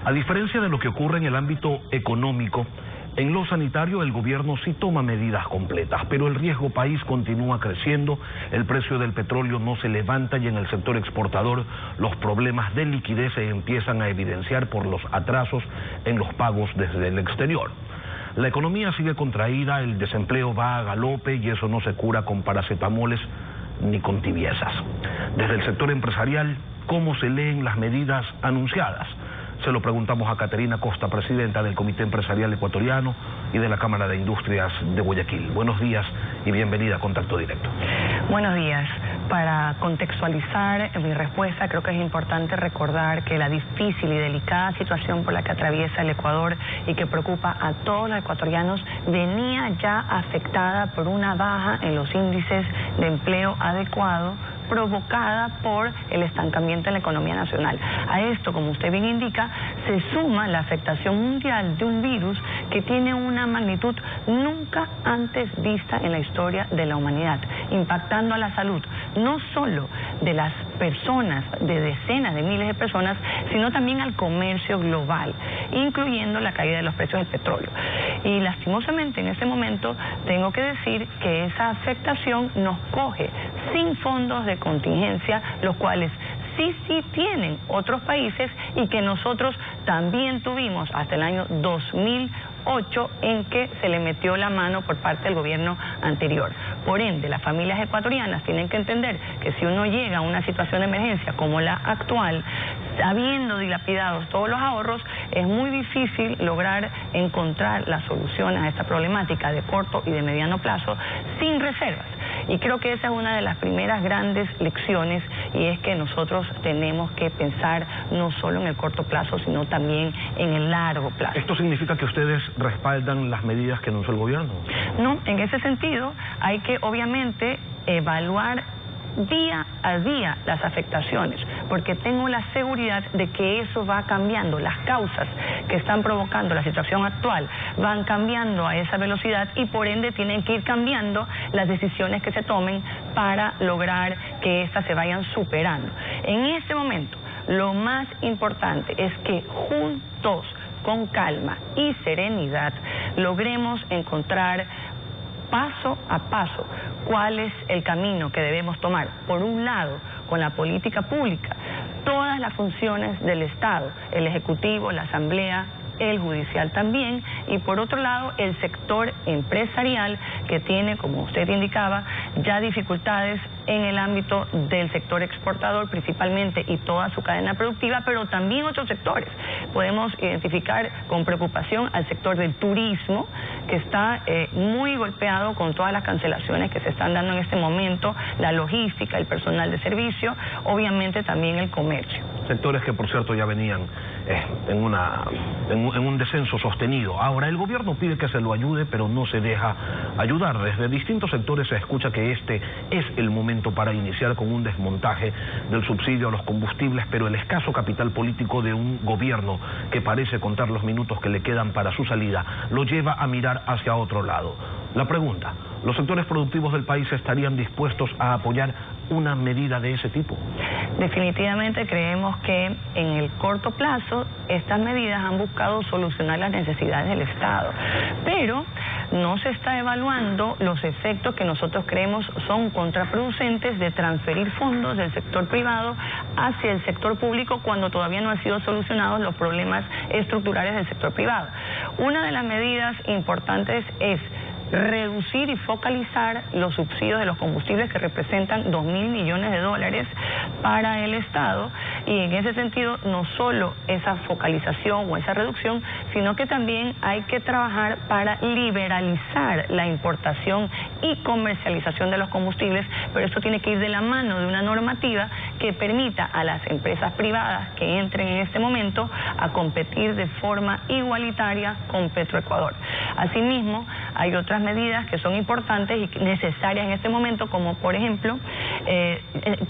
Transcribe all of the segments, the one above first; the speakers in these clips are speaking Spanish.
A diferencia de lo que ocurre en el ámbito económico, en lo sanitario el gobierno sí toma medidas completas, pero el riesgo país continúa creciendo, el precio del petróleo no se levanta y en el sector exportador los problemas de liquidez se empiezan a evidenciar por los atrasos en los pagos desde el exterior. La economía sigue contraída, el desempleo va a galope y eso no se cura con paracetamoles ni con tibiezas. Desde el sector empresarial, ¿cómo se leen las medidas anunciadas? Se lo preguntamos a Caterina Costa, presidenta del Comité Empresarial Ecuatoriano y de la Cámara de Industrias de Guayaquil. Buenos días y bienvenida a Contacto Directo. Buenos días. Para contextualizar mi respuesta, creo que es importante recordar que la difícil y delicada situación por la que atraviesa el Ecuador y que preocupa a todos los ecuatorianos venía ya afectada por una baja en los índices de empleo adecuado provocada por el estancamiento en la economía nacional. A esto, como usted bien indica, se suma la afectación mundial de un virus que tiene una magnitud nunca antes vista en la historia de la humanidad, impactando a la salud, no solo de las personas, de decenas de miles de personas, sino también al comercio global, incluyendo la caída de los precios del petróleo. Y lastimosamente en este momento tengo que decir que esa afectación nos coge sin fondos de contingencia, los cuales sí tienen otros países y que nosotros también tuvimos hasta el año 2008 en que se le metió la mano por parte del gobierno anterior. Por ende, las familias ecuatorianas tienen que entender que si uno llega a una situación de emergencia como la actual, habiendo dilapidados todos los ahorros, es muy difícil lograr encontrar las soluciones a esta problemática de corto y de mediano plazo sin reservas. Y creo que esa es una de las primeras grandes lecciones, y es que nosotros tenemos que pensar no solo en el corto plazo, sino también en el largo plazo. ¿Esto significa que ustedes respaldan las medidas que anunció el gobierno? No, en ese sentido hay que obviamente evaluar día a día las afectaciones, porque tengo la seguridad de que eso va cambiando, las causas que están provocando la situación actual van cambiando a esa velocidad y por ende tienen que ir cambiando las decisiones que se tomen para lograr que éstas se vayan superando. En este momento, lo más importante es que juntos, con calma y serenidad, logremos encontrar paso a paso cuál es el camino que debemos tomar. Por un lado, con la política pública, todas las funciones del Estado, el Ejecutivo, la Asamblea, el Judicial también, y por otro lado el sector empresarial que tiene, como usted indicaba, ya dificultades en el ámbito del sector exportador principalmente y toda su cadena productiva, pero también otros sectores. Podemos identificar con preocupación al sector del turismo, que está muy golpeado con todas las cancelaciones que se están dando en este momento, la logística, el personal de servicio, obviamente también el comercio. Sectores que por cierto ya venían en un descenso sostenido. Ahora el gobierno pide que se lo ayude, pero no se deja ayudar. Desde distintos sectores se escucha que este es el momento para iniciar con un desmontaje del subsidio a los combustibles, pero el escaso capital político de un gobierno que parece contar los minutos que le quedan para su salida lo lleva a mirar hacia otro lado. La pregunta: ¿los sectores productivos del país estarían dispuestos a apoyar una medida de ese tipo? Definitivamente creemos que en el corto plazo estas medidas han buscado solucionar las necesidades del Estado, pero no se está evaluando los efectos que nosotros creemos son contraproducentes de transferir fondos del sector privado hacia el sector público cuando todavía no han sido solucionados los problemas estructurales del sector privado. Una de las medidas importantes es reducir y focalizar los subsidios de los combustibles que representan 2.000 millones de dólares para el Estado, y en ese sentido no solo esa focalización o esa reducción, sino que también hay que trabajar para liberalizar la importación y comercialización de los combustibles, pero esto tiene que ir de la mano de una normativa que permita a las empresas privadas que entren en este momento a competir de forma igualitaria con Petroecuador. Asimismo, hay otras medidas que son importantes y necesarias en este momento, como por ejemplo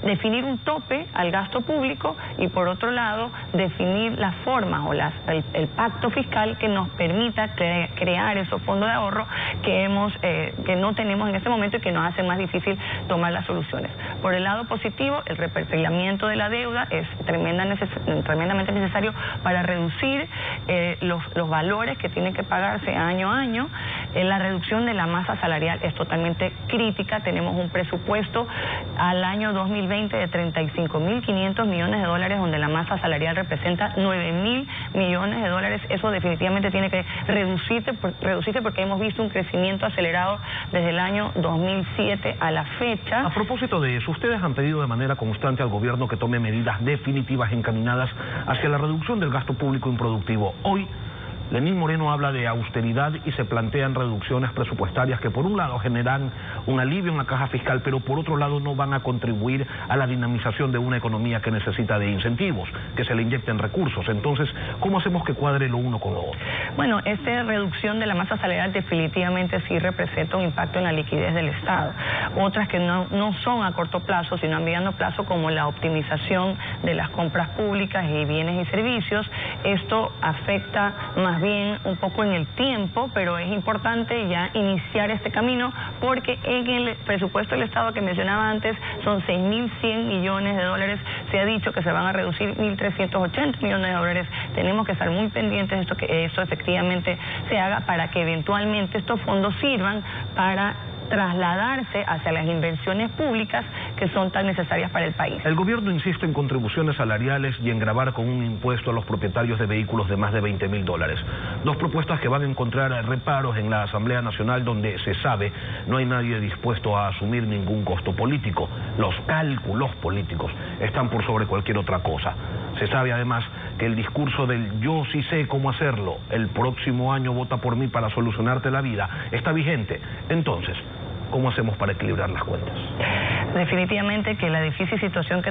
definir un tope al gasto público y por otro lado definir las formas o el pacto fiscal que nos permita crear esos fondos de ahorro que no tenemos en este momento y que nos hace más difícil tomar las soluciones. Por el lado positivo, el reperfilamiento de la deuda es tremendamente necesario para reducir los valores que tienen que pagarse año a año. La reducción de la masa salarial es totalmente crítica. Tenemos un presupuesto al año 2020 de 35.500 millones de dólares, donde la masa salarial representa 9.000 millones de dólares. Eso definitivamente tiene que reducirse porque hemos visto un crecimiento acelerado desde el año 2007 a la fecha. A propósito de eso, ustedes han pedido de manera constante al gobierno que tome medidas definitivas encaminadas hacia la reducción del gasto público improductivo. Hoy, Lenín Moreno habla de austeridad y se plantean reducciones presupuestarias que por un lado generan un alivio en la caja fiscal, pero por otro lado no van a contribuir a la dinamización de una economía que necesita de incentivos, que se le inyecten recursos. Entonces, ¿cómo hacemos que cuadre lo uno con lo otro? Bueno, esta reducción de la masa salarial definitivamente sí representa un impacto en la liquidez del Estado. Otras que no son a corto plazo, sino a mediano plazo, como la optimización de las compras públicas y bienes y servicios. Esto afecta más bien un poco en el tiempo, pero es importante ya iniciar este camino porque en el presupuesto del Estado que mencionaba antes son 6.100 millones de dólares. Se ha dicho que se van a reducir 1.380 millones de dólares. Tenemos que estar muy pendientes de que eso efectivamente se haga para que eventualmente estos fondos sirvan para trasladarse hacia las inversiones públicas que son tan necesarias para el país. El gobierno insiste en contribuciones salariales y en gravar con un impuesto a los propietarios de vehículos de más de 20.000 dólares. Dos propuestas que van a encontrar reparos en la Asamblea Nacional, donde se sabe no hay nadie dispuesto a asumir ningún costo político. Los cálculos políticos están por sobre cualquier otra cosa. Se sabe además que el discurso del yo sí sé cómo hacerlo, el próximo año vota por mí para solucionarte la vida, está vigente. Entonces, ¿cómo hacemos para equilibrar las cuentas? Definitivamente que la difícil situación que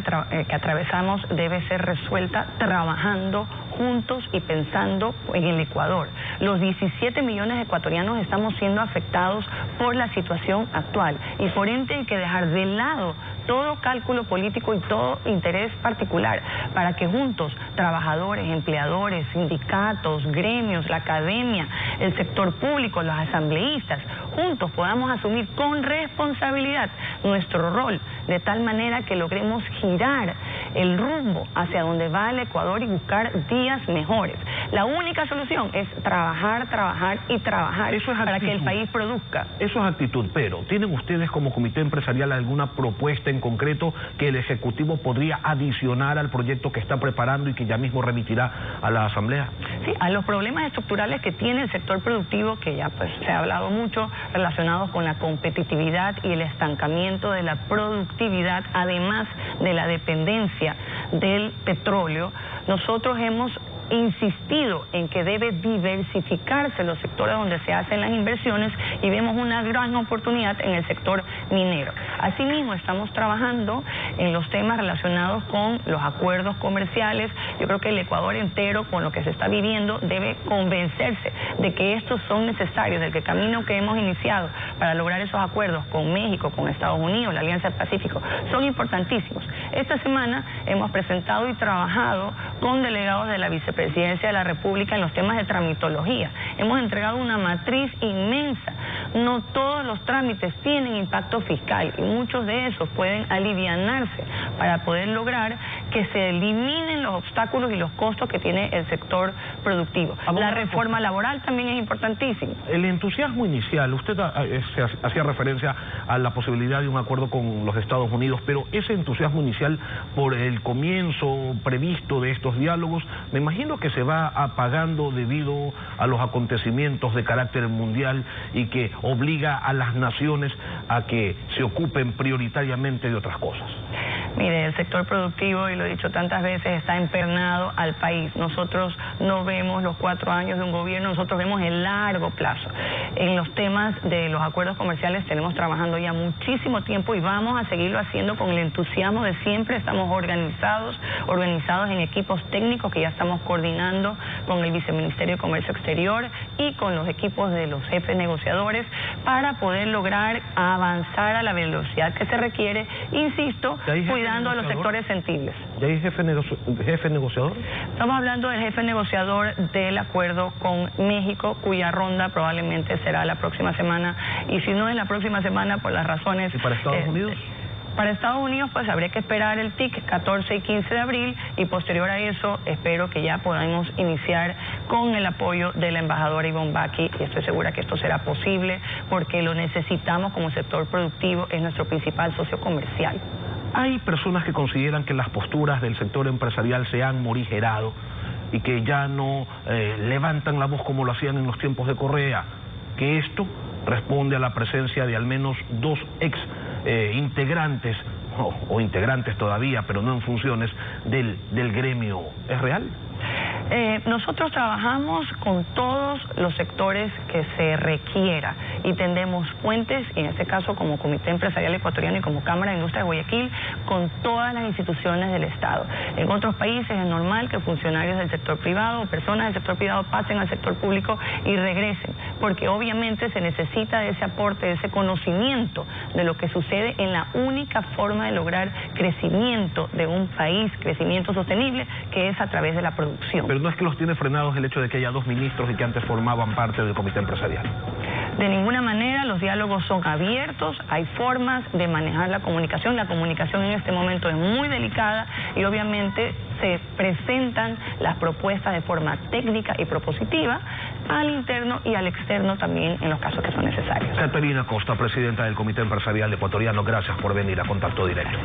atravesamos debe ser resuelta trabajando juntos y pensando en el Ecuador. Los 17 millones de ecuatorianos estamos siendo afectados por la situación actual y por ende hay que dejar de lado todo cálculo político y todo interés particular para que juntos, trabajadores, empleadores, sindicatos, gremios, la academia, el sector público, los asambleístas, juntos podamos asumir con responsabilidad nuestro rol, de tal manera que logremos girar el rumbo hacia donde va el Ecuador y buscar días mejores. La única solución es trabajar y trabajar para que el país produzca. Eso es actitud, pero ¿tienen ustedes como comité empresarial alguna propuesta en concreto que el Ejecutivo podría adicionar al proyecto que está preparando y que ya mismo remitirá a la Asamblea? Sí, a los problemas estructurales que tiene el sector productivo, que ya pues se ha hablado mucho, relacionados con la competitividad y el estancamiento de la productividad, además de la dependencia del petróleo. Nosotros hemos insistido en que debe diversificarse los sectores donde se hacen las inversiones y vemos una gran oportunidad en el sector minero. Asimismo, estamos trabajando en los temas relacionados con los acuerdos comerciales. Yo creo que el Ecuador entero, con lo que se está viviendo, debe convencerse de que estos son necesarios, del que el camino que hemos iniciado para lograr esos acuerdos con México, con Estados Unidos, la Alianza del Pacífico, son importantísimos. Esta semana hemos presentado y trabajado con delegados de la Vicepresidencia de la República en los temas de tramitología. Hemos entregado una matriz inmensa. No todos los trámites tienen impacto fiscal y muchos de esos pueden alivianarse para poder lograr que se eliminen los obstáculos y los costos que tiene el sector productivo. La reforma laboral también es importantísima. El entusiasmo inicial, usted hacía referencia a la posibilidad de un acuerdo con los Estados Unidos, pero ese entusiasmo inicial por el comienzo previsto de estos diálogos, me imagino que se va apagando debido a los acontecimientos de carácter mundial y que obliga a las naciones a que se ocupen prioritariamente de otras cosas. Mire, el sector productivo, y lo he dicho tantas veces, está empernado al país. Nosotros no vemos los 4 años de un gobierno, nosotros vemos el largo plazo. En los temas de los acuerdos comerciales tenemos trabajando ya muchísimo tiempo y vamos a seguirlo haciendo con el entusiasmo de siempre. Estamos organizados en equipos técnicos que ya estamos coordinando con el Viceministerio de Comercio Exterior y con los equipos de los jefes negociadores para poder lograr avanzar a la velocidad que se requiere, insisto, cuidando a los sectores sensibles. ¿Ya hay jefe negociador? Estamos hablando del jefe negociador del acuerdo con México, cuya ronda probablemente será la próxima semana, y si no es la próxima semana por las razones... ¿Y para Estados Unidos? Para Estados Unidos, pues habría que esperar el TIC 14 y 15 de abril, y posterior a eso espero que ya podamos iniciar con el apoyo de la embajadora Ivonne Bacchi, y estoy segura que esto será posible porque lo necesitamos como sector productivo, es nuestro principal socio comercial. Hay personas que consideran que las posturas del sector empresarial se han morigerado y que ya no levantan la voz como lo hacían en los tiempos de Correa, que esto responde a la presencia de al menos dos integrantes, o integrantes todavía, pero no en funciones, del gremio. ¿Es real? Nosotros trabajamos con todos los sectores que se requiera y tendemos puentes, y en este caso como Comité Empresarial Ecuatoriano y como Cámara de Industria de Guayaquil, con todas las instituciones del Estado. En otros países es normal que funcionarios del sector privado o personas del sector privado pasen al sector público y regresen, porque obviamente se necesita de ese aporte, de ese conocimiento de lo que sucede en la única forma de lograr crecimiento de un país, crecimiento sostenible, que es a través de la producción. Pero no es que los tiene frenados el hecho de que haya dos ministros y que antes formaban parte del comité empresarial. De ninguna manera, los diálogos son abiertos, hay formas de manejar la comunicación en este momento es muy delicada y obviamente se presentan las propuestas de forma técnica y propositiva al interno y al externo también en los casos que son necesarios. Caterina Costa, presidenta del Comité Empresarial Ecuatoriano, gracias por venir a Contacto Directo.